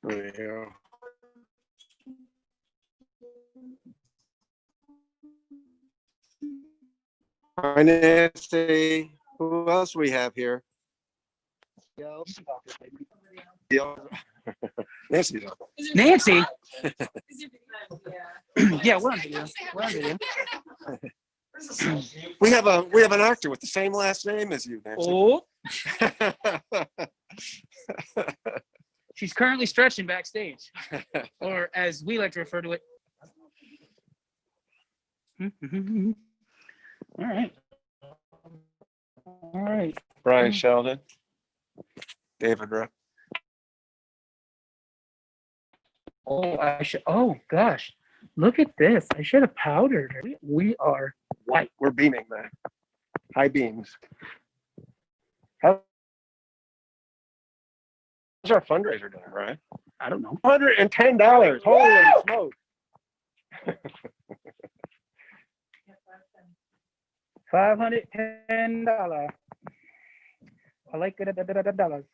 There you go. Hi, Nancy. Who else we have here? Nancy's on. Nancy. Yeah, we're on video. We're on video. We have an actor with the same last name as you, Nancy. Oh. She's currently stretching backstage, or as we like to refer to it. All right. All right. Brian Sheldon. David Rupp. Oh, I should. Oh gosh, look at this. I should have powdered her. We are white. We're beaming, man. High beams. How's our fundraiser doing, Brian? I don't know. $110. Holy smoke. $510. I like it. Dollars.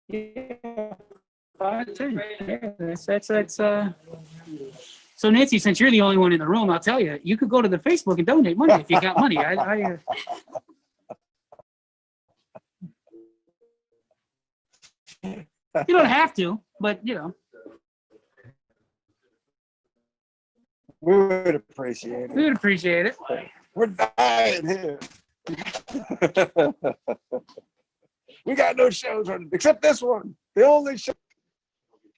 Yeah. 510. Yeah, that's So Nancy, since you're the only one in the room, I'll tell you, you could go to the Facebook and donate money if you got money. You don't have to, but you know. We would appreciate it. We would appreciate it. We're dying here. We got no shows on except this one. The only show.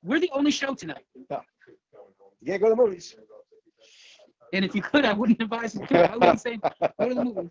We're the only show tonight. No. You can't go to the movies. And if you could, I wouldn't advise you to. I wouldn't say go to the movie.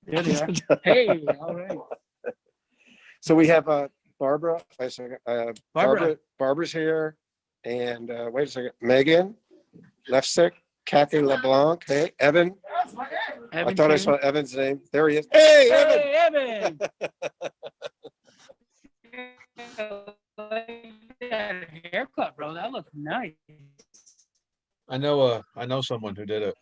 There they are. Hey, all right. So we have Barbara. Barbara. Barbara's here, and wait a second, Megan Lefsick, Kathy LeBlanc. Hey, Evan. I thought I saw Evan's name. There he is. Hey, Evan. Hey, Evan. that looks nice. I know someone who did it.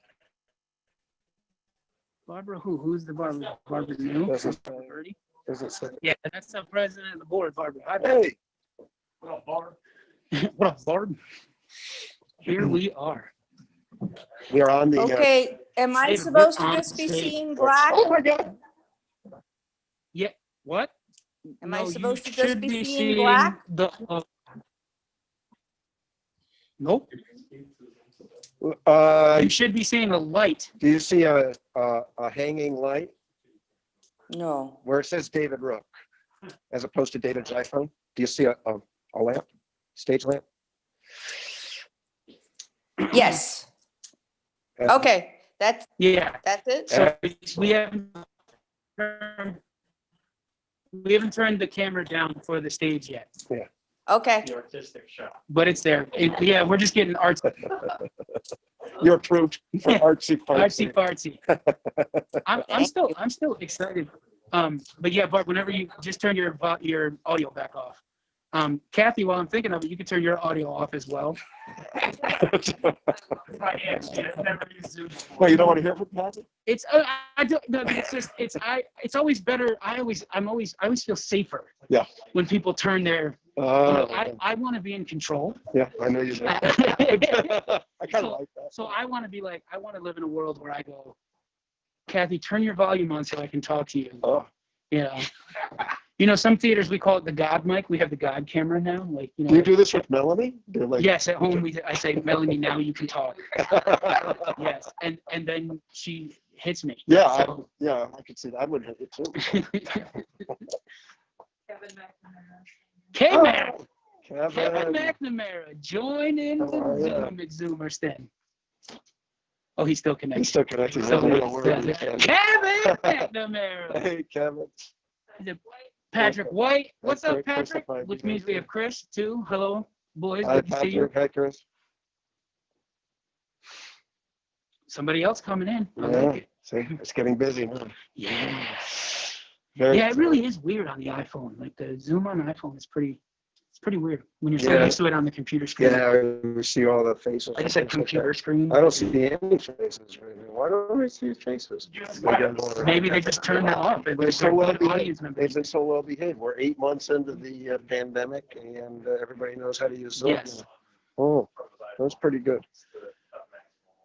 Barbara who? Who's the Barbara? Barbara New? Doesn't Birdie? doesn't say. Yeah, that's the president of the board, Barbara. Hi, Hey, what up, Barb? What up, Barb? Here we are. we are on the. Okay, am I David, supposed we're to on just be stage. seeing black? Oh my God! Yeah, what? Am I No, you supposed to just should be seeing seeing black? The, nope. You should be seeing a light. Do you see a hanging light No. where it says David Rook, as opposed to David's iPhone? Do you see a lamp, stage lamp? Yes. Okay, that's Yeah. it. So we haven't turned the camera down for the stage yet, Okay. but it's there. Yeah, we're just getting artsy You're approved for artsy fartsy. fartsy. I'm still excited. But yeah, Bart, whenever you just turn your audio back off. Kathy, while I'm thinking of it, you can turn your audio off as well. Well, you don't want to hear from Kathy? It's I don't no, it's just it's always better. I always feel safer. Yeah. When people turn their I want to be in control. Yeah, I know you do. I kind of like that. So I want to live in a world where I go, Kathy, turn your volume on so I can talk to you. Oh. You know, some theaters we call it the God mic. We have the God camera now. Like, Do you do this with Melanie? Yes, at home I say, Melanie, now you can talk. Yes, and then she hits me. Yeah, So. I could see that. I would hit it too. K-Mac. Kevin. Kevin McNamara, join in the Zoom at Zoomerston. Oh, he's still connected. He's still connected. So, Kevin Kevin McNamara. Hey, Kevin. Patrick White. What's up, Chris, Patrick? Which means we have Chris, too. Hello, boys. Hi, Good to see you. Patrick. Hi, Chris. Somebody else coming in. I Yeah, like it. see, it's getting busy now. Yeah. Very Yeah, it really is weird on the iPhone. Like the Zoom on the iPhone is pretty weird when you're so Yeah. used to it on the computer screen. Yeah, we see all the faces. Like I said, computer screen. I don't see any faces right now. Why don't I see faces? Maybe they just turned that off. They're so well audience behaved. members. They've been so well behaved. We're 8 months into the pandemic, and everybody knows how to use Zoom. Yes. Oh, that's pretty good.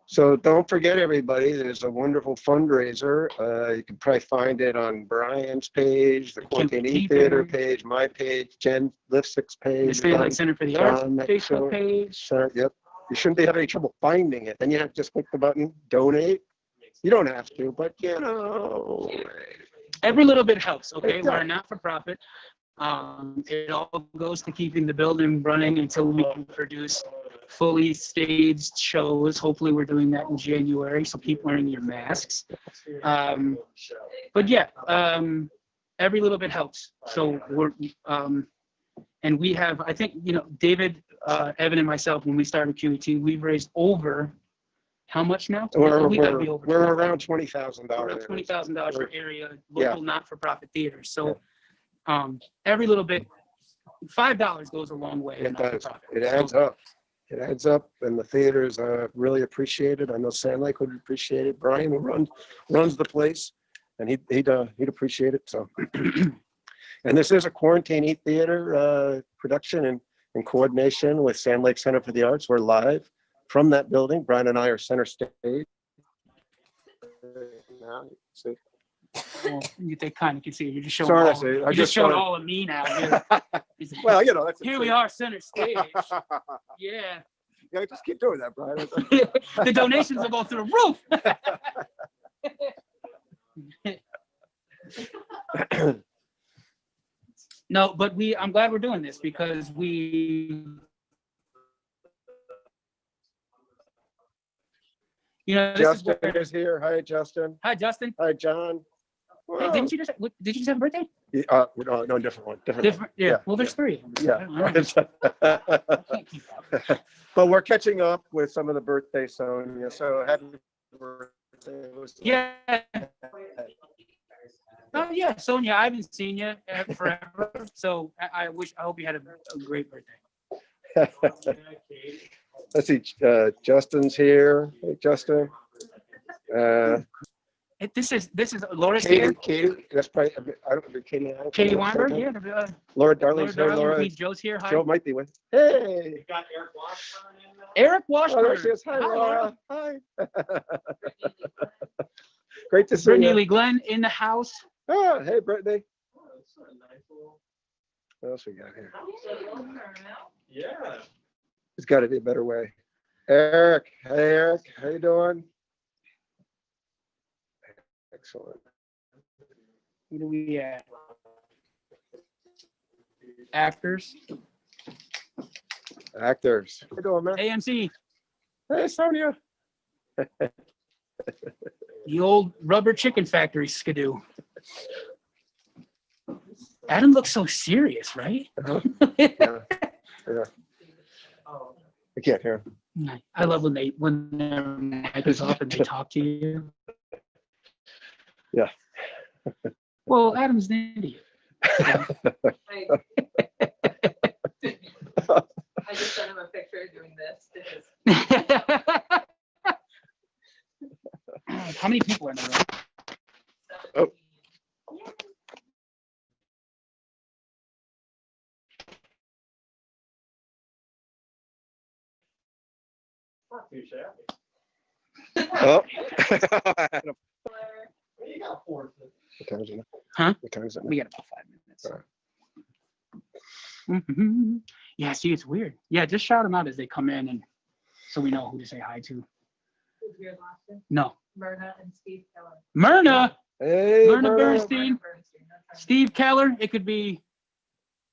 So don't forget, everybody, there's a wonderful fundraiser. You can probably find it on Brian's page, the QeT Theater page, my page, Jen Lipstick's The page. State Lake Center for the Arts John Facebook Metro. page. Yep. You shouldn't be having any trouble finding it. Then you have to just click the button, donate. You don't have to, but you know. Every little bit helps, okay? It does. We're a not-for-profit. It all goes to keeping the building running until we can produce fully staged shows. Hopefully we're doing that in January, so keep wearing your masks. But yeah, every little bit helps. So we're, and we have, I think, you know, David, Evan and myself, when we started QeT, we've raised over, how much now? We gotta be over We're around $20,000. around $20,000 for area Yeah. local not-for-profit theaters. So every little bit, $5 goes a long way. in It does. not-for-profit. It adds up. It adds up, and the theaters really appreciate it. I know Sand Lake would appreciate it. Brian, who runs the place, and he'd appreciate it. So, and this is a Quarantine Theater production in coordination with Sand Lake Center for the Arts. We're live from that building. Brian and I are center stage. Now, see. Well, they kind of can see it. You're just showing Sorry, I all, see. I you're just just showing showed- all of me now. Here. Well, you know, that's Here we are, center stage. Yeah. Yeah, just keep doing that, Brian. The donations will go through the roof. No, but I'm glad we're doing this because you know, this Justin is where, is here. Hi, Justin. hi, Justin. Hi, John. Hey, did you just have a birthday? No, different one. Different. Yeah. Yeah, Well, there's three. of them. Yeah. I can't keep up. But we're catching up with some of the birthday Sonia. So happy birthday. Yeah. Oh yeah, Sonia, I haven't seen you forever. So I hope you had a great birthday. Let's see, Justin's here. Hey, Justin. This is Laura's here. Katie, that's probably, I don't know, Katie. Katie Weinberg, yeah. Laura Darling's here. Darling, Laura, means Joe's here. Hi. Joe might be with. Hey. Eric Oh, Washburn. there she is. Hi, Hi, Laura. Hi. Great to see Brittany you. Lee Glenn in the house. Oh, hey, Brittany. What else we got here? Yeah. There's got to be a better way. Eric. Hey, Eric. How you doing? Excellent. Who do we at? Actors. Actors. How you doing, man? AMC. Hey, Sonia. The old rubber chicken factory skidoo. Adam looks so serious, right? Yeah. I can't hear him. I love when their mic is off and they talk to you. Yeah. Well, Adam's an idiot. I just sent him a picture doing this to his. How many people are in the room? Oh. Not too shabby. Oh. You got four. What time is it? Huh? What time is it? We got about 5 minutes. All right. Mhm. Yeah, see, it's weird. Yeah, just shout them out as they come in, and so we know who to say hi to. Who's your last name? No, Myrna and Steve Keller. Myrna, Hey, Myrna Myrna. Bernstein, Myrna Bernstein, that's her Steve Keller. It could be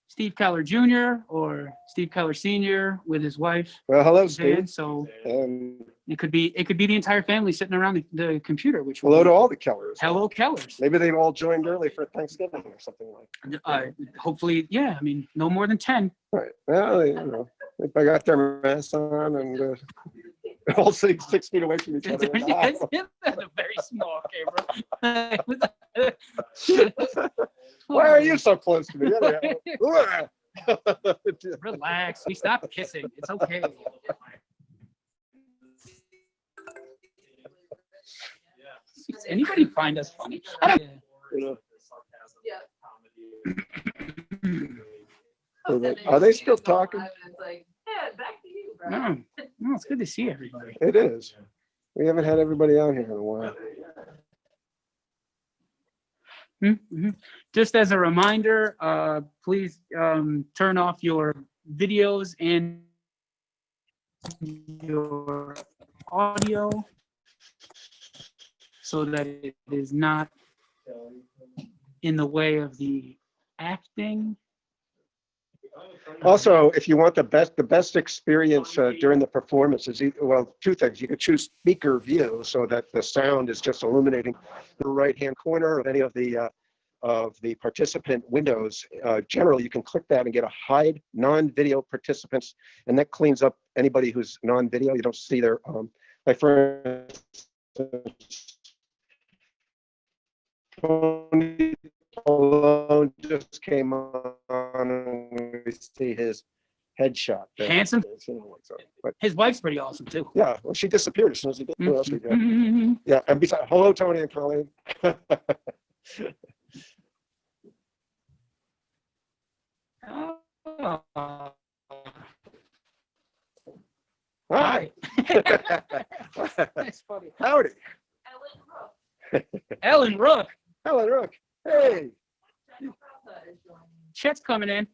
Steve Keller Jr. or Steve Keller Sr. with his wife. Well, hello, Jan. Steve. So And it could be the entire family sitting around the computer. Which hello would to be- all the Kellers. hello Kellers. Maybe they've all joined early for Thanksgiving or something like Hopefully, yeah. I mean, no more than 10. that. Right. Well, you know, if I got their masks on and all 6 feet away from each other. That's a very small camera. Why are you so close to me? Anyhow? Relax. We stopped kissing. It's okay. Does anybody find us funny? You Yeah. know, are they still talking? And it's like, yeah, back to you, bro. No, it's good to see everybody. It is. We haven't had everybody out here in a while. Mhm. Just as a reminder, please turn off your videos and your audio so that it is not in the way of the acting. Also, if you want the best experience during the performance is, well, two things. You could choose speaker view so that the sound is just illuminating the right-hand corner of any of the participant windows. Generally, you can click that and get a hide non-video participants, and that cleans up anybody who's non-video. You don't see their, like for instance, Tony Malone just came on and we see his headshot there. Handsome. You know, so, but His wife's pretty awesome too. yeah, well, she disappeared as soon as he did. What else we got? Mhm. Yeah, and besides, hello, Tony and Colleen. Oh. Hi. That's funny. Howdy. Ellen Rook. Helen Rook. Hey. Chet's coming in.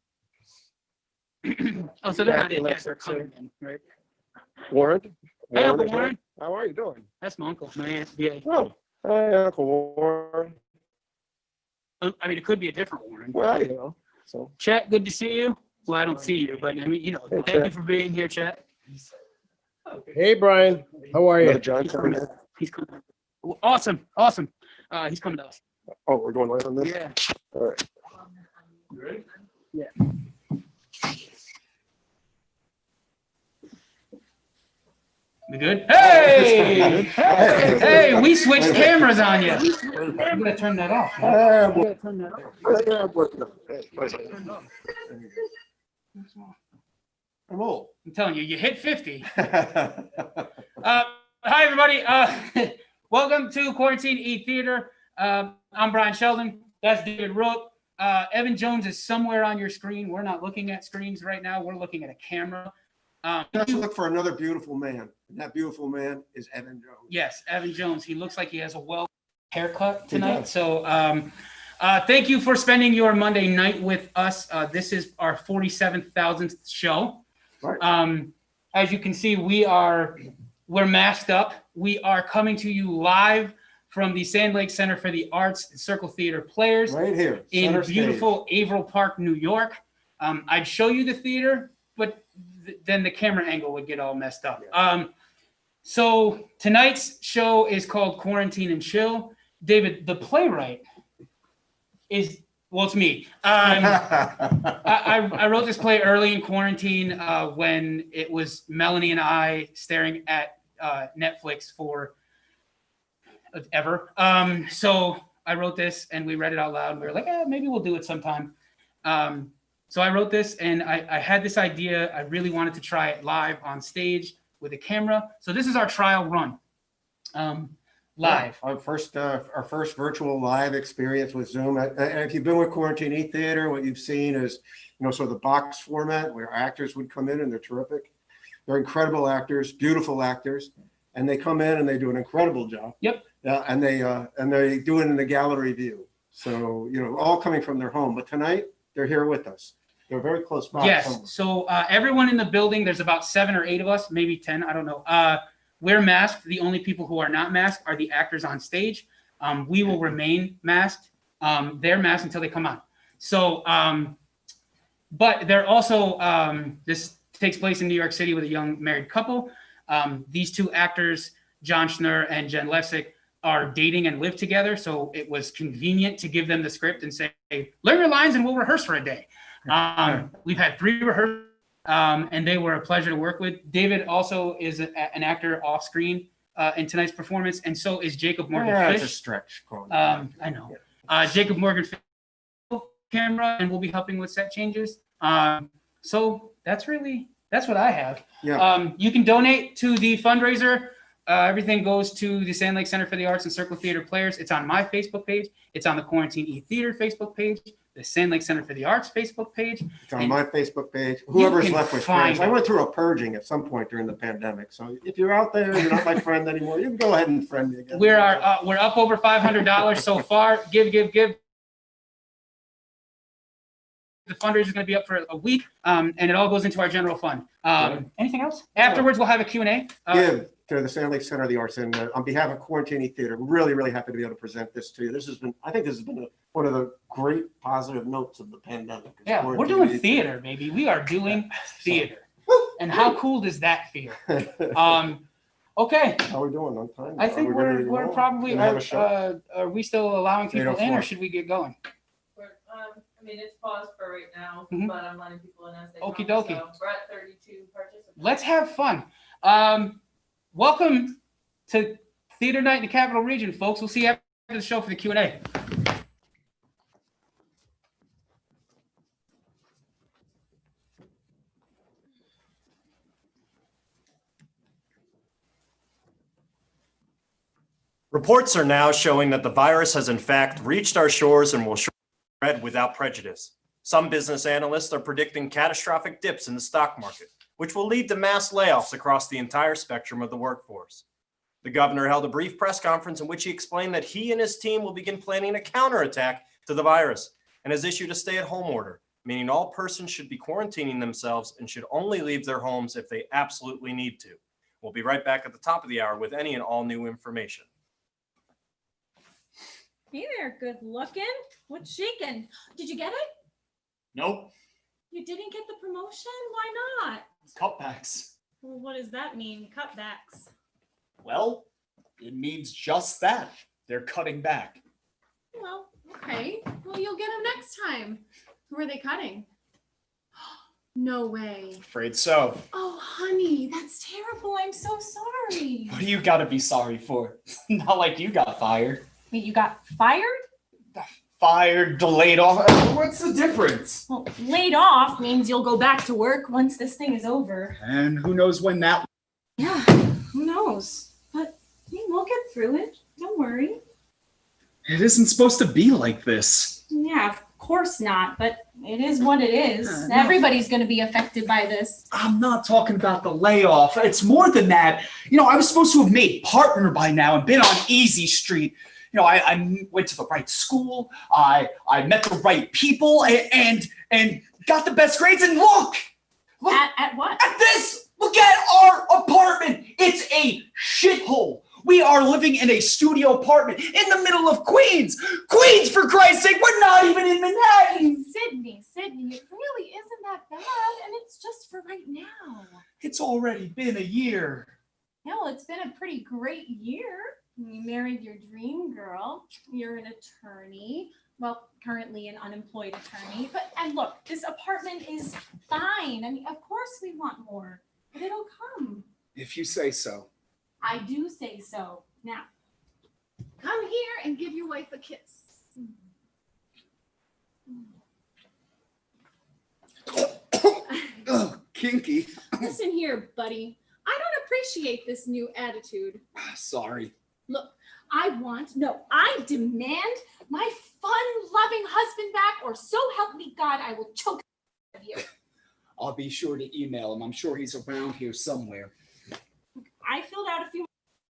Oh, so they're not in yet. They're coming in, right? Warren. Hey, Uncle is Warren. How are you doing? That's my uncle, my aunt. Yeah. Oh, hi, Uncle Warren. I mean, it could be a different Warren. Well, you know, so. Chet, good to see you. Well, I don't see you, but I mean, you know, Hey, thank you Chet. for being here, Chet. Hey, Brian. How are Another you? John He's coming coming. in. He's coming. Awesome. Awesome. He's coming to us. Oh, we're going live on this? Yeah. All right. You ready? Yeah. We good? Hey! Hey! Hey! We switched cameras on you. I'm gonna turn that off. Ah, I'm boy. gonna turn that off. Yeah, I'm working on it. Hey, wait a second. I'm old. I'm telling you, you hit 50. Hi, everybody. Welcome to Quarantine E Theater. I'm Brian Sheldon. That's David Rook. Evan Jones is somewhere on your screen. We're not looking at screens right now. We're looking at a camera. Let's look for another beautiful man. And that beautiful man is Evan Jones. Yes, Evan Jones. He looks like he has a well haircut He tonight. does. So thank you for spending your Monday night with us. This is our 47,000th show. Right. As you can see, we're masked up. We are coming to you live from the Sand Lake Center for the Arts and Circle Theater Players Right here. in center beautiful Averill Park, New York. I'd show you the theater, but then the camera angle would get all messed up. So tonight's show is called Quarantine and Chill. David, the playwright, it's me. stage. I wrote this play early in quarantine when it was Melanie and I staring at Netflix for ever. So I wrote this and we read it out loud. And we were like, maybe we'll do it sometime. So I wrote this and I had this idea. I really wanted to try it live on stage with a camera. So this is our trial run. Live. Our first virtual live experience with Zoom. And if you've been with Quarantine E Theater, what you've seen is, sort of the box format where actors would come in and they're terrific. They're incredible actors, beautiful actors, and they come in and they do an incredible job. Yep. And they do it in the gallery view. So, all coming from their home. But tonight they're here with us. They're very close by. Yes. somewhere. So everyone in the building, there's about 7 or 8 of us, maybe 10. I don't know. We're masked. The only people who are not masked are the actors on stage. We will remain masked. They're masked until they come out. So, but they're also, this takes place in New York City with a young married couple. These 2 actors, John Schnur and Jen Lefsick, are dating and live together. So it was convenient to give them the script and say, learn your lines and we'll rehearse for a day. We've had 3 rehearsals. And they were a pleasure to work with. David also is an actor off screen in tonight's performance, and so is Jacob Morgan It's a Fish. stretch. I know. Jacob Morgan Fish camera, and we'll be helping with set changes. So that's what I have. Yeah. You can donate to the fundraiser. Everything goes to the Sand Lake Center for the Arts and Circle Theater Players. It's on my Facebook page. It's on the Quarantine E Theater Facebook page. The Sand Lake Center for the Arts Facebook page. It's on my Facebook page. Whoever's can left with find friends. I it. went through a purging at some point during the pandemic. So if you're out there, you're not my friend anymore, you can go ahead and friend me again. We're up over $500 so far. Give. The fundraiser is going to be up for a week, and it all goes into our general fund. Anything else? Afterwards, we'll have a Q&A. Give to the Sand Lake Center of the Arts, and on behalf of Quarantine E Theater, really, really happy to be able to present this to you. I think this has been one of the great positive notes of the pandemic. Yeah, we're Quarantine doing E theater, baby. We are doing theater. And how cool does that feel? Okay. How are we doing on time? I think Are we ready to we're go? probably, Gonna have a show? are we still allowing people in, or 8:04. should we get going? I mean, it's paused for right now, Mhm. but I'm letting people in as they Okie come, dokie. so we're at 32 participants. Let's have fun. Welcome to Theater Night in the Capital Region, folks. We'll see you after the show for the Q&A. Reports are now showing that the virus has in fact reached our shores and will spread without prejudice. Some business analysts are predicting catastrophic dips in the stock market, which will lead to mass layoffs across the entire spectrum of the workforce. The governor held a brief press conference in which he explained that he and his team will begin planning a counterattack to the virus and has issued a stay-at-home order, meaning all persons should be quarantining themselves and should only leave their homes if they absolutely need to. We'll be right back at the top of the hour with any and all new information. Hey there, good looking. What's shaking? Did you get it? Nope. You didn't get the promotion? Why not? Cutbacks. Well, what does that mean, cutbacks? Well, it means just that. They're cutting back. Well, okay. Well, you'll get them next time. Who are they cutting? No way. Afraid so. Oh, honey, that's terrible. I'm so sorry. What do you gotta be sorry for? Not like you got fired. Wait, you got fired? fired, laid off. What's the difference? Well, laid off means you'll go back to work once this thing is over. And who knows when that. Yeah, who knows? But we'll get through it. Don't worry. It isn't supposed to be like this. Yeah, of course not, but it is what it is. No. Everybody's going to be affected by this. I'm not talking about the layoff. It's more than that. I was supposed to have made partner by now and been on Easy Street. I went to the right school. I met the right people and got the best grades. And look At what? at this. Look at our apartment. It's a shithole. We are living in a studio apartment in the middle of Queens. Queens, for Christ's sake, we're not even in Manhattan. Sydney, it really isn't that bad, and it's just for right now. It's already been a year. Hell, it's been a pretty great year. You married your dream girl. You're an attorney. Well, currently an unemployed attorney. And look, this apartment is fine. I mean, of course we want more, but it'll come. If you say so. I do say so. Now, Come here and give your wife a kiss. Oh, kinky. Listen here, buddy. I don't appreciate this new attitude. Sorry. Look, I demand my fun-loving husband back, or so help me God, I will choke out of you. I'll be sure to email him. I'm sure he's around here somewhere. I filled out a few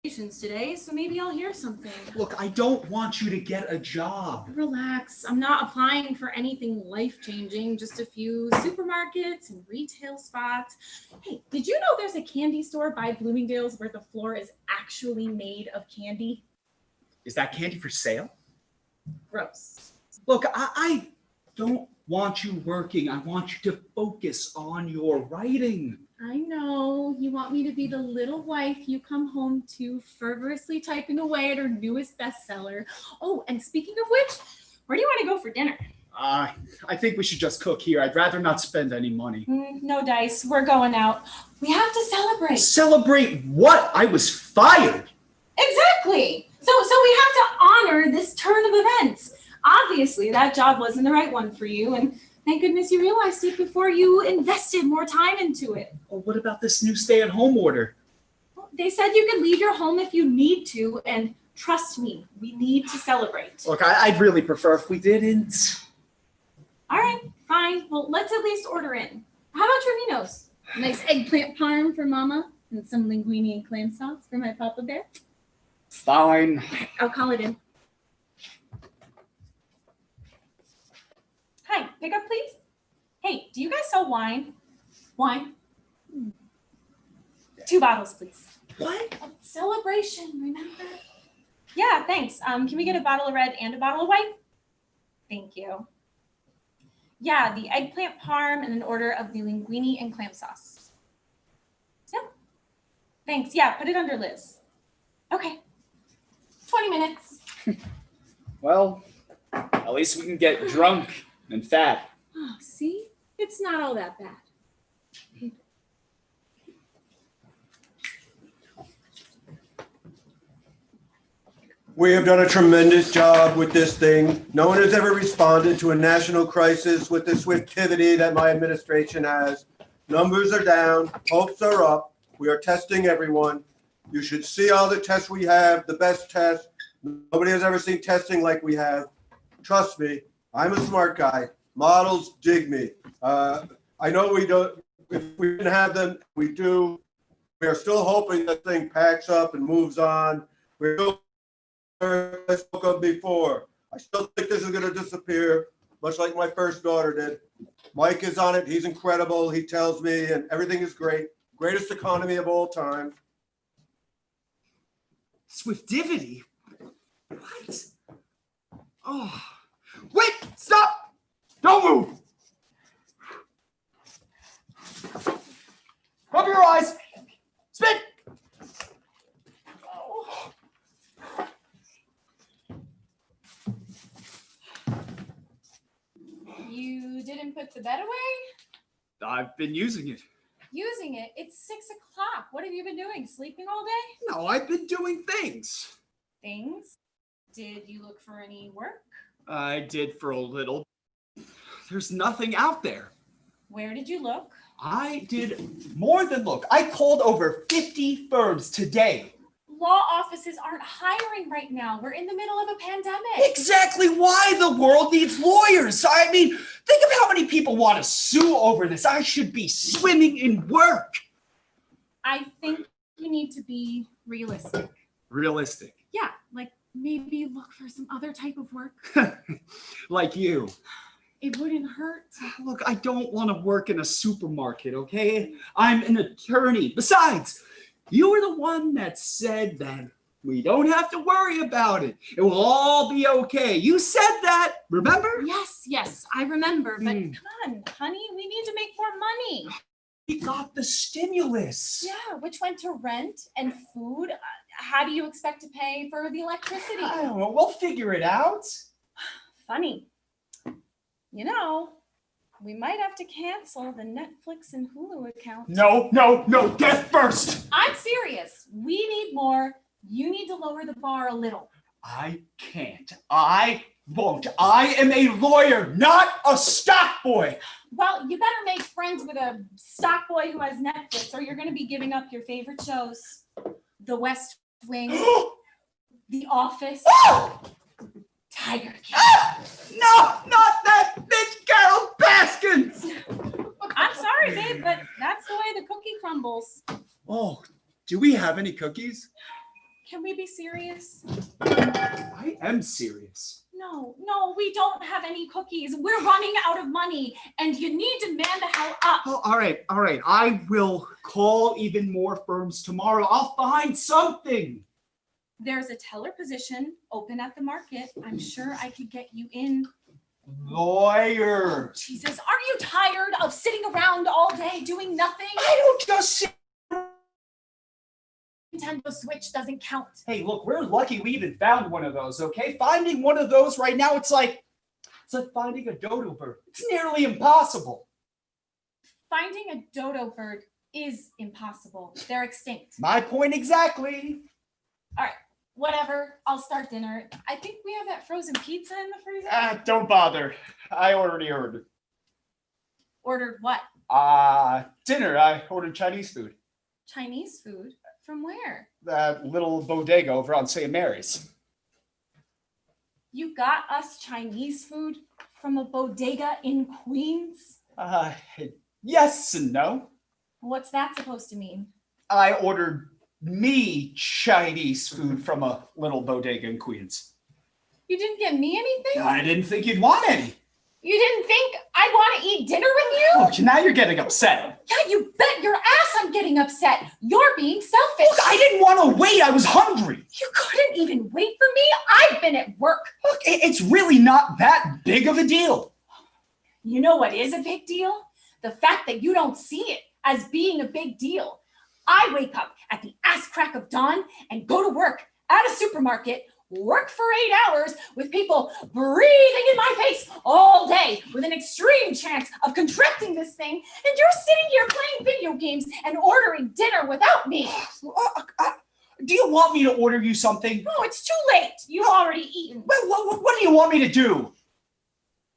applications today, so maybe I'll hear something. Look, I don't want you to get a job. Relax. I'm not applying for anything life-changing, just a few supermarkets and retail spots. Hey, did you know there's a candy store by Bloomingdale's where the floor is actually made of candy? Is that candy for sale? Gross. Look, I don't want you working. I want you to focus on your writing. I know you want me to be the little wife you come home to, fervorously typing away at her newest bestseller. Oh, and speaking of which, Where do you want to go for dinner? I think we should just cook here. I'd rather not spend any money. No dice. We're going out. We have to celebrate. Celebrate what? I was fired. Exactly. So we have to honor this turn of events. Obviously, that job wasn't the right one for you, and thank goodness you realized it before you invested more time into it. Well, what about this new stay-at-home order? Well, they said you could leave your home if you need to, and trust me, we need to celebrate. Look, I'd really prefer if we didn't. All right, fine. Well, let's at least order in. How about your Minos? A nice eggplant parm for Mama, and some linguine and clam sauce for my Papa Bear. Fine. I'll call it in. Hi, pick up, please. Hey, do you guys sell wine? Wine? 2 bottles, please. What? A celebration, remember? Yeah, thanks. Can we get a bottle of red and a bottle of white? Thank you. Yeah, the eggplant parm and an order of the linguine and clam sauce. Yep. Thanks. Yeah, put it under Liz. Okay. 20 minutes. Well, at least we can get drunk and fat. oh, see, it's not all that bad. We have done a tremendous job with this thing. No one has ever responded to a national crisis with the swiftity that my administration has. Numbers are down, hopes are up. We are testing everyone. You should see all the tests we have, the best tests. Nobody has ever seen testing like we have. Trust me, I'm a smart guy. Models dig me. I know we don't, if we didn't have them, we do. We are still hoping that thing packs up and moves on. We're still I spoke of before. I still think this is going to disappear, much like my first daughter did. Mike is on it. He's incredible. He tells me, and everything is great. Greatest economy of all time. Swiftivity? What? Oh. Wait! Stop! Don't move! Rub your eyes! Spit! You didn't put the bed away? I've been using it. Using it? It's 6 o'clock. What have you been doing? Sleeping all day? No, I've been doing things. Things? Did you look for any work? I did for a little. There's nothing out there. Where did you look? I did more than look. I called over 50 firms today. Law offices aren't hiring right now. We're in the middle of a pandemic. Exactly why the world needs lawyers. I mean, think of how many people want to sue over this. I should be swimming in work. I think you need to be realistic. Realistic. Yeah, like maybe look for some other type of work. Like you. It wouldn't hurt. Look, I don't want to work in a supermarket, okay? I'm an attorney. Besides, you were the one that said that we don't have to worry about it. It will all be okay. You said that, remember? Yes, I remember, but Come on, honey, we need to make more money. We got the stimulus. Yeah, which went to rent and food. How do you expect to pay for the electricity? I don't know. We'll figure it out. Funny. You know, we might have to cancel the Netflix and Hulu account. No, death first. I'm serious. We need more. You need to lower the bar a little. I can't. I won't. I am a lawyer, not a stock boy. Well, you better make friends with a stock boy who has Netflix, or you're going to be giving up your favorite shows. The West Wing, The Office, Tiger King. No, not that bitch Carol Baskins. I'm sorry, babe, but that's the way the cookie crumbles. Oh, do we have any cookies? Can we be serious? I am serious. No, we don't have any cookies. We're running out of money, and you need to man the hell up. Oh, all right. I will call even more firms tomorrow. I'll find something. There's a teller position open at the market. I'm sure I could get you in. Lawyer. Jesus, are you tired of sitting around all day doing nothing? I don't just sit. Nintendo Switch doesn't count. Hey, look, we're lucky we even found one of those, okay? Finding one of those right now, it's like finding a dodo bird. It's nearly impossible. Finding a dodo bird is impossible. They're extinct. My point exactly. All right, whatever. I'll start dinner. I think we have that frozen pizza in the freezer. Don't bother. I already ordered. Ordered what? Dinner. I ordered Chinese food. Chinese food? From where? That little bodega over on St. Mary's. You got us Chinese food from a bodega in Queens? Yes and no. What's that supposed to mean? I ordered me Chinese food from a little bodega in Queens. You didn't get me anything? I didn't think you'd want any. You didn't think I'd want to eat dinner with you? Look, now you're getting upset. Yeah, you bet your ass I'm getting upset. You're being selfish. Look, I didn't want to wait. I was hungry. You couldn't even wait for me? I've been at work. Look, it's really not that big of a deal. You know what is a big deal? The fact that you don't see it as being a big deal. I wake up at the ass crack of dawn and go to work at a supermarket, work for 8 hours with people breathing in my face all day with an extreme chance of contracting this thing, and you're sitting here playing video games and ordering dinner without me. Do you want me to order you something? No, it's too late. You've already eaten. What do you want me to do?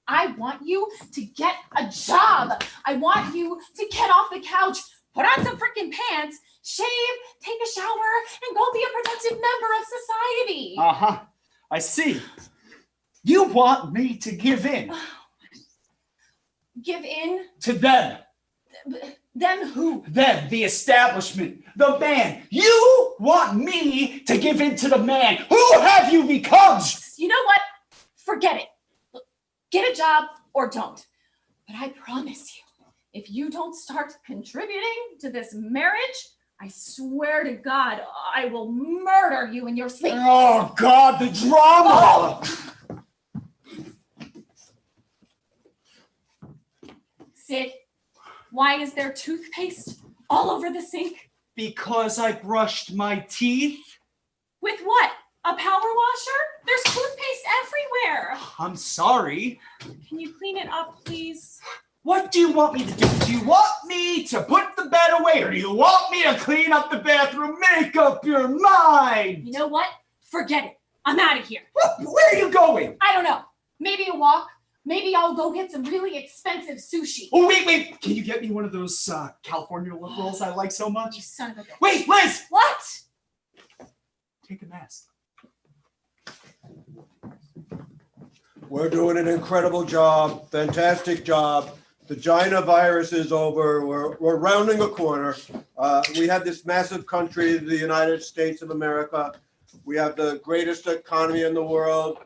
I want you to get a job. I want you to get off the couch, put on some freaking pants, shave, take a shower, and go be a productive member of society. Uh-huh. I see. You want me to give in. Give in? To them. Them who? Them, the establishment, the man. You want me to give in to the man. Who have you become? You know what? Forget it. Get a job or don't. But I promise you, if you don't start contributing to this marriage, I swear to God, I will murder you in your sleep. Oh, God, the drama! Oh. Sid, why is there toothpaste all over the sink? Because I brushed my teeth? With what? A power washer? There's toothpaste everywhere. I'm sorry. Can you clean it up, please? What do you want me to do? Do you want me to put the bed away, or do you want me to clean up the bathroom? Make up your mind. You know what? Forget it. I'm out of here. Where are you going? I don't know. Maybe a walk. Maybe I'll go get some really expensive sushi. Oh, wait. Can you get me one of those California rolls I like so much? You son of a bitch. Wait, Liz! What? Take a mask. We're doing an incredible job, fantastic job. The China virus is over. We're rounding a corner. We have this massive country, the United States of America. We have the greatest economy in the world,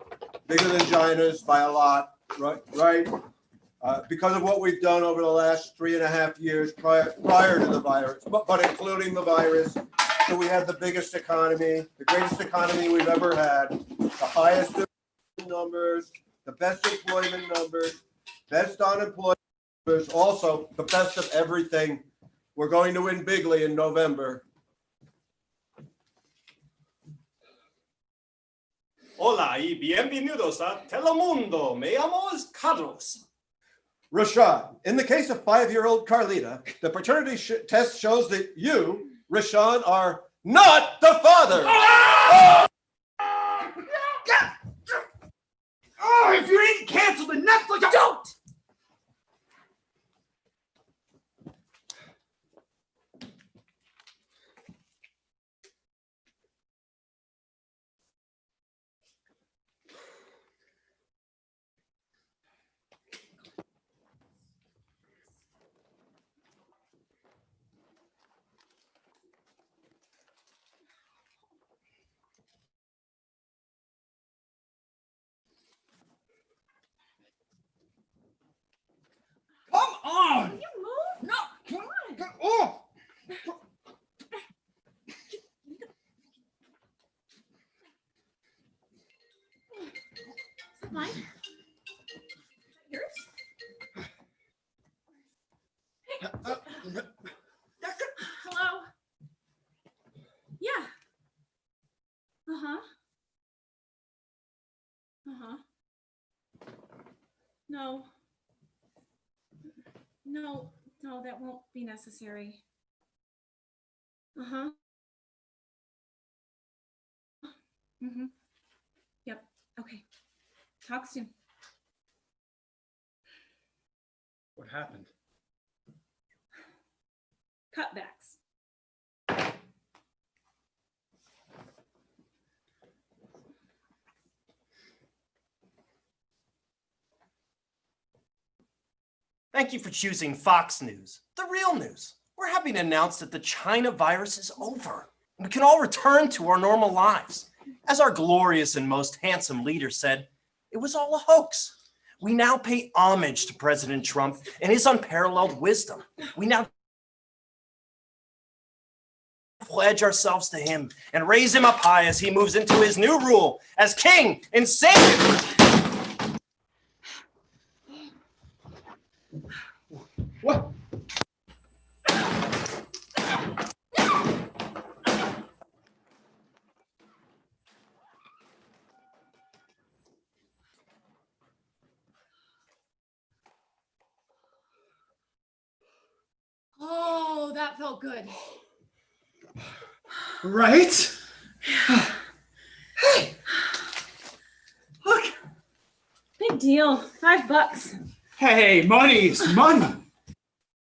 bigger than China's by a lot, right? Because of what we've done over the last 3.5 years prior to the virus, but including the virus. So we have the biggest economy, the greatest economy we've ever had, the highest numbers, the best employment numbers, best unemployment numbers, also the best of everything. We're going to win bigly in November. Hola y bienvenidos a Telemundo. Me llamo Carlos. Rashad, in the case of 5-year-old Carlita, the paternity test shows that you, Rashad, are not the father. Oh, if you didn't cancel the Netflix, don't! Come on! Can you move? No, come on! Get off! Is it mine? Yours? Hey. Hello? Yeah. Uh-huh. Uh-huh. No. No, that won't be necessary. Uh-huh. Mm-hmm. Yep. Okay. Talk soon. What happened? Cutbacks. Thank you for choosing Fox News, the real news. We're happy to announce that the China virus is over. We can all return to our normal lives. As our glorious and most handsome leader said, it was all a hoax. We now pay homage to President Trump and his unparalleled wisdom. We now pledge ourselves to him and raise him up high as he moves into his new rule as king and savior. What? Oh, that felt good. Right? Hey! Look! Big deal. $5. Hey, money's money!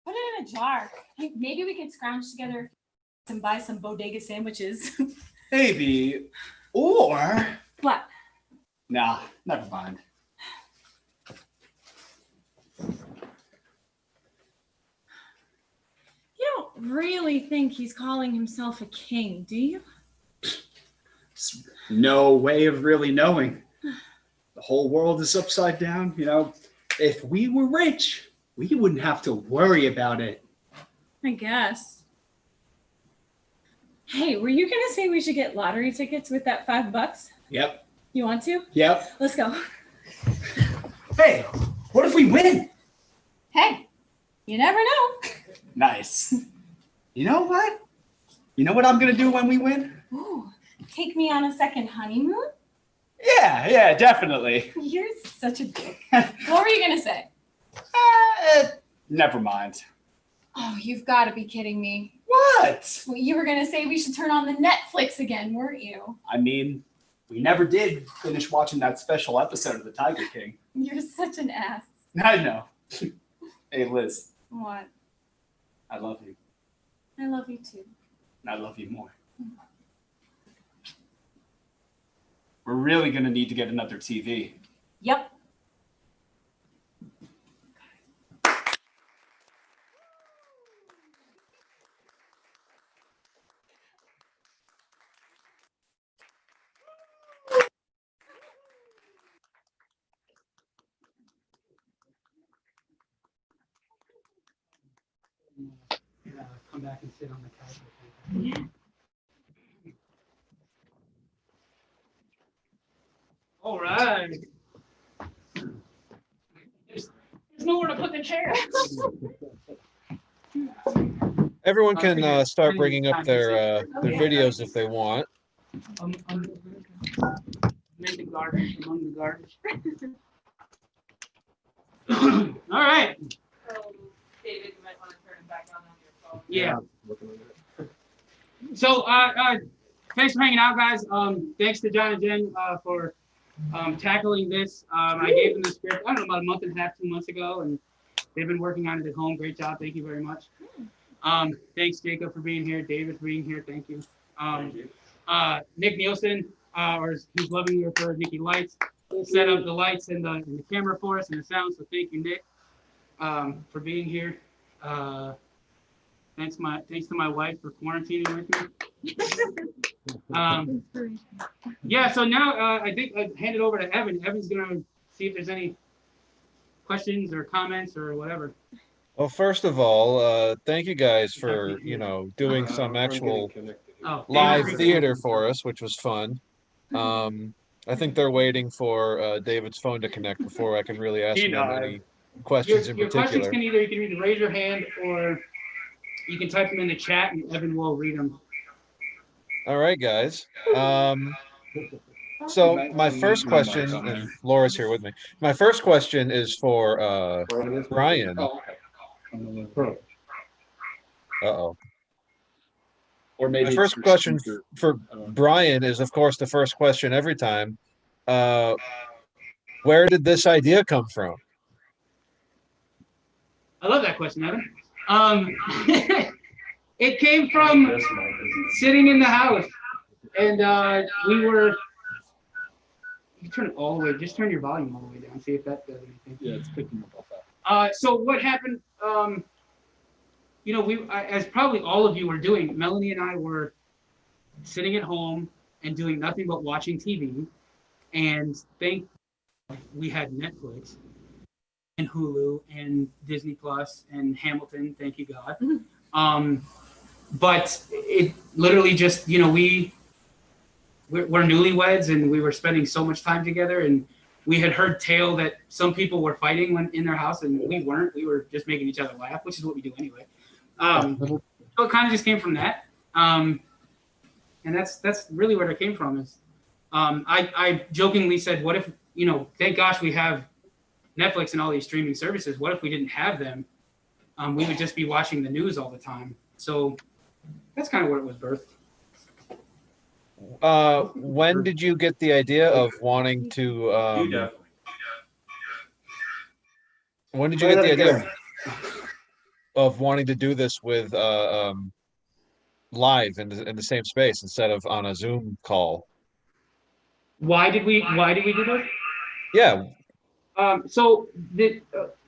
Put it in a jar. Hey, maybe we could scrounge together and buy some bodega sandwiches. Maybe. Or... What? Nah, never mind. You don't really think he's calling himself a king, do you? There's no way of really knowing. The whole world is upside down, you know. If we were rich, we wouldn't have to worry about it. I guess. Hey, were you gonna say we should get lottery tickets with that $5? Yep. You want to? Yep. Let's go. Hey, what if we win? Hey, you never know. Nice. You know what? You know what I'm gonna do when we win? Ooh, take me on a second honeymoon? Yeah, definitely. You're such a dick. What were you gonna say? Never mind. Oh, you've got to be kidding me. What? Well, you were gonna say we should turn on the Netflix again, weren't you? I mean, We never did finish watching that special episode of The Tiger King. You're such an ass. I know. Hey, Liz, What? I love you. I love you too. And I love you more. We're really going to need to get another TV. Yep. Come back and sit on the couch with me. All right. There's nowhere to put the chair. Everyone can start bringing up their videos if they want. Make the garbage among the garbage. All right. So, David, you might want to turn it back on your phone. Yeah. Looking at it. So, thanks for hanging out, guys. Thanks to John and Jen for tackling this. I gave them the script, I don't know, about a month and a half, 2 months ago, and they've been working on it at home. Great job. Thank you very much. Thanks, Jacob, for being here. David, for being here. Thank you. Nick Nielsen, or he's lovingly referred Nicky Lights, set up the lights and the camera for us and the sound. So thank you, Nick, for being here. Thanks to my wife for quarantining with me. Yeah, so now I think I'd hand it over to Evan. Evan's gonna see if there's any questions or comments or whatever. Well, first of all, thank you guys for, doing some I'm actual getting connected. Oh, live David, theater for us, which was fun. I think they're waiting for David's phone to connect before I can really ask him any questions in Your questions particular. can either raise your hand or you can type them in the chat and Evan will read them. All right, guys. So my first question, and Laura's here with me. My first question is for Brian. Uh-oh. Or maybe My it's first your question speaker. for Brian is, of course, the first question every time. Where did this idea come from? I love that question, Evan. It came from sitting in the house and we were, you can turn it all the way, just turn your volume all the way down, see if that does anything. Yeah, it's picking up off that. So what happened, as probably all of you were doing, Melanie and I were sitting at home and doing nothing but watching TV. And we had Netflix and Hulu and Disney Plus and Hamilton, thank you God. But it literally just, we're newlyweds and we were spending so much time together, and we had heard tale that some people were fighting when in their house, and we weren't. We were just making each other laugh, which is what we do anyway. So it kind of just came from that. And that's really where it came from. Is I jokingly said, what if, thank gosh we have Netflix and all these streaming services. What if we didn't have them? We would just be watching the news all the time. So that's kind of where it was birthed. When did you get the idea of wanting to? When did you get the idea of wanting to do this with live in the same space instead of on a Zoom call? Why did we do this? Yeah. So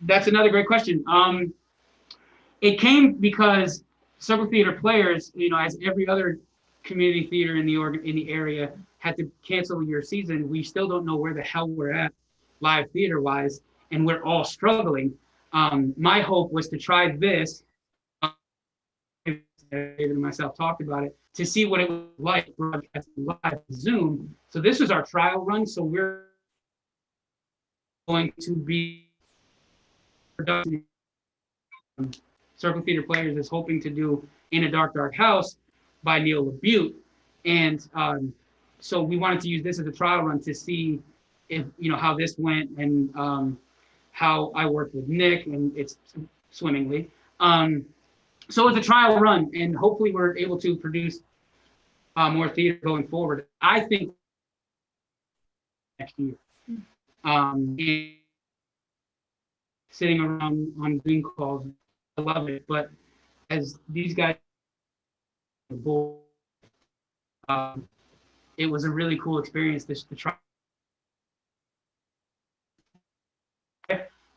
that's another great question. It came because Circle Theater Players, as every other community theater in the area had to cancel your season, we still don't know where the hell we're at live theater wise, and we're all struggling. My hope was to try this. David and myself talked about it to see what it was like broadcasting live Zoom. So this was our trial run. So we're going to be production. Circle Theater Players is hoping to do In a Dark, Dark House by Neil LaBute. And so we wanted to use this as a trial run to see if, how this went and how I worked with Nick, and it's swimmingly. So it's a trial run, and hopefully we're able to produce more theater going forward. I think next year. And sitting around on Zoom calls, I love it. But as these guys, it was a really cool experience to try.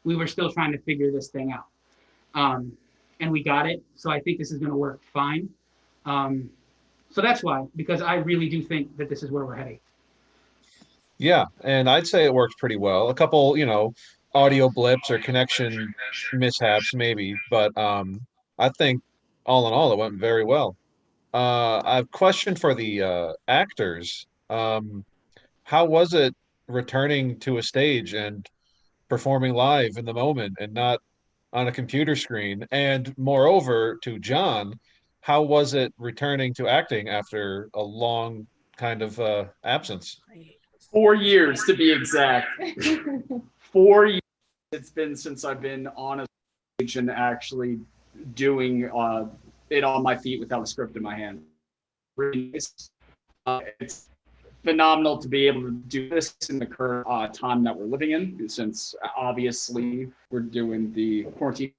We were still trying to figure this thing out. And we got it. So I think this is going to work fine. So that's why, because I really do think that this is where we're heading. Yeah, and I'd say it worked pretty well. A couple, audio blips or connection mishaps maybe, but I think all in all it went very well. I have a question for the actors. How was it returning to a stage and performing live in the moment and not on a computer screen? And moreover, to John, how was it returning to acting after a long kind of absence? 4 years to be exact. 4 years it's been since I've been on a stage and actually doing it on my feet without a script in my hand. It's phenomenal to be able to do this in the current time that we're living in, since obviously we're doing the quarantine.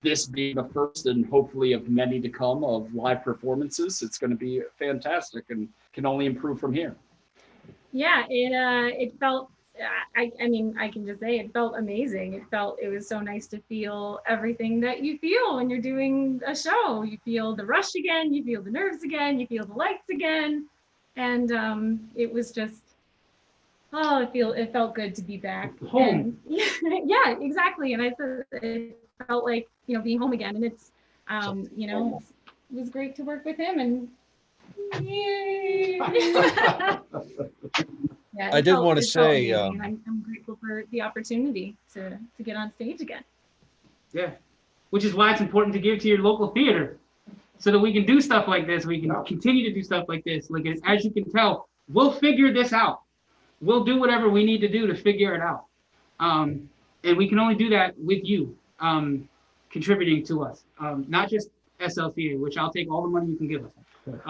This being the first and hopefully of many to come of live performances, it's going to be fantastic and can only improve from here. Yeah, it felt, I mean, I can just say it felt amazing. It was so nice to feel everything that you feel when you're doing a show. You feel the rush again, you feel the nerves again, you feel the lights again. And it was just, it felt good to be back. Home. And, yeah, exactly. And it felt like, being home again. And it's, it was great to work with him, and yay. Yeah, I did want to it felt say, amazing, and I'm grateful for the opportunity to get on stage again. Yeah, which is why it's important to give to your local theater, so that we can do stuff like this. We can continue to do stuff like this. Like, as you can tell, we'll figure this out. We'll do whatever we need to do to figure it out. And we can only do that with you contributing to us, not just SLCA, which I'll take all the money you can give us. But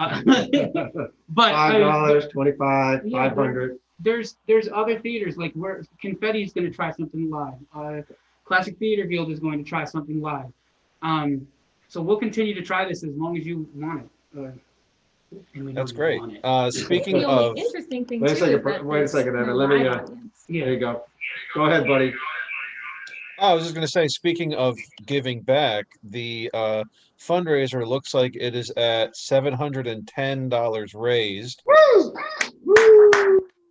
$5, 25, yeah, 500. There's other theaters, like where Confetti is going to try something live. Classic Theater Guild is going to try something live. So we'll continue to try this as long as you want it. And we know That's you great. want it. Speaking The only of, interesting thing Wait a too second, is that wait a second, there's Evan, no let me, live audience. Yeah. There you go. Go ahead, buddy. I was just going to say, speaking of giving back, the fundraiser looks like it is at $710 raised.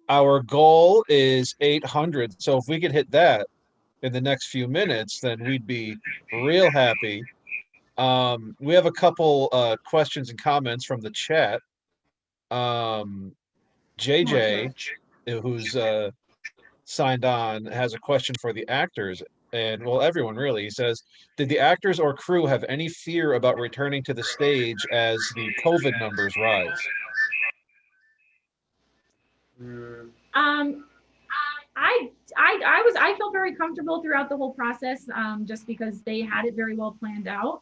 Our goal is 800. So if we could hit that in the next few minutes, then we'd be real happy. We have a couple questions and comments from the chat. JJ, who's signed on, has a question for the actors, and well, everyone really. He says, did the actors or crew have any fear about returning to the stage as the COVID numbers rise? I felt very comfortable throughout the whole process, just because they had it very well planned out.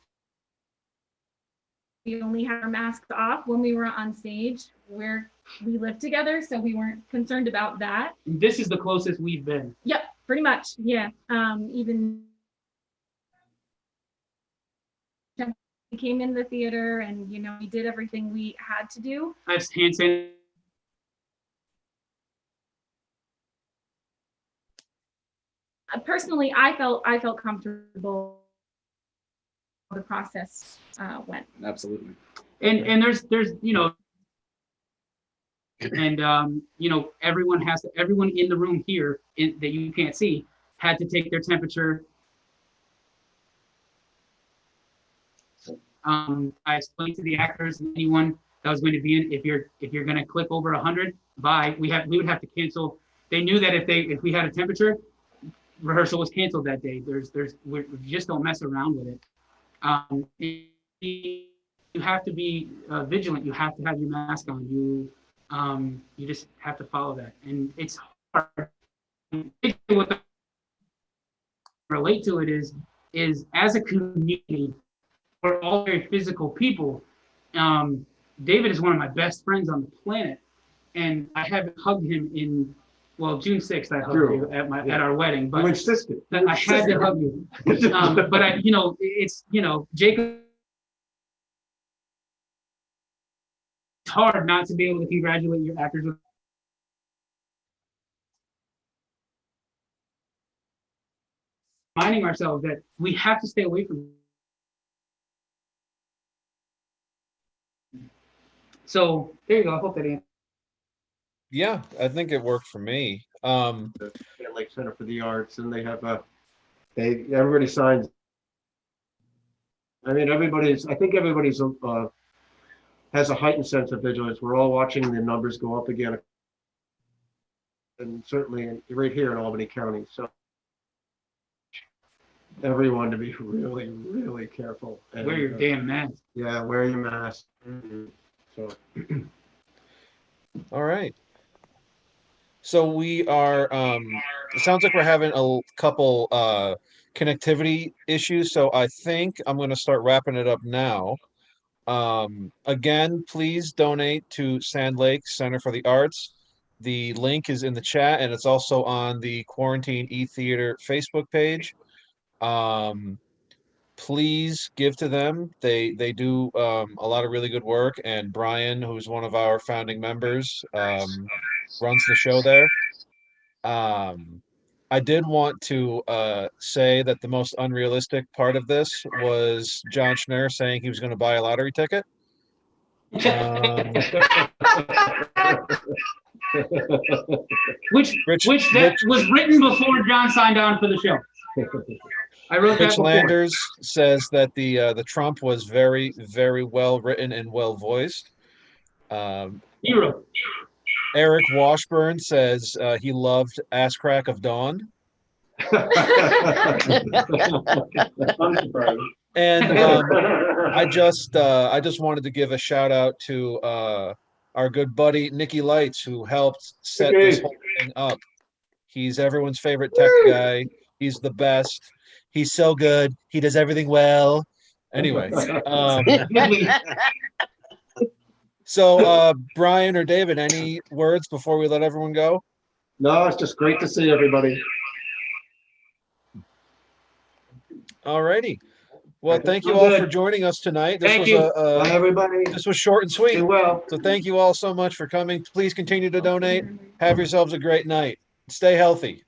We only had our masks off when we were on stage, where we lived together, so we weren't concerned about that. This is the closest we've been. Yep, pretty much. Yeah. Even we came in the theater, and we did everything we had to do. I have hand sanitizer. Personally, I felt comfortable. The process went. Absolutely. And there's and everyone in the room here that you can't see had to take their temperature. I explained to the actors and anyone that was going to be in, if you're going to click over 100, we would have to cancel. They knew that if we had a temperature, rehearsal was canceled that day. We just don't mess around with it. You have to be vigilant. You have to have your mask on. You just have to follow that, and it's hard. What I relate to it is as a community, we're all very physical people. David is one of my best friends on the planet, and I haven't hugged him in, well, June 6th, I hugged True. you at Yeah. our wedding, You but insisted. I had to hug you. But it's, Jacob, it's hard not to be able to congratulate your actors with reminding ourselves that we have to stay away from. So there you go. I hope that answers. Yeah, I think it worked for me. The Lake Center for the Arts, and they have everybody signs. I mean, I think everybody's has a heightened sense of vigilance. We're all watching the numbers go up again, and certainly right here in Albany County. So everyone to be really, really careful. And, Wear your damn mask. Yeah, wear your mask. So. All right. So we are, it sounds like we're having a couple connectivity issues. So I think I'm going to start wrapping it up now. Again, please donate to Sand Lake Center for the Arts. The link is in the chat, and it's also on the Quarantine E-Theater Facebook page. Please give to them. They do a lot of really good work, and Brian, who's one of our founding members, runs the show there. I did want to say that the most unrealistic part of this was John Schnurr saying he was going to buy a lottery ticket. Which was written before John signed on for the show. I wrote that Rich before. Landers says that the Trump was very, very well written and well voiced. Hero. Eric Washburn says he loved Ass Crack of Dawn. And I just wanted to give a shout out to our good buddy Nikki Lights, who helped set this whole thing up. He's everyone's favorite tech guy. He's the best. He's so good. He does everything well. Anyway, so Brian or David, any words before we let everyone go? No, it's just great to see everybody. All righty. Well, thank you all for joining us tonight. This was Bye, everybody. This was short and sweet. Do well. So thank you all so much for coming. Please continue to donate. Have yourselves a great night. Stay healthy.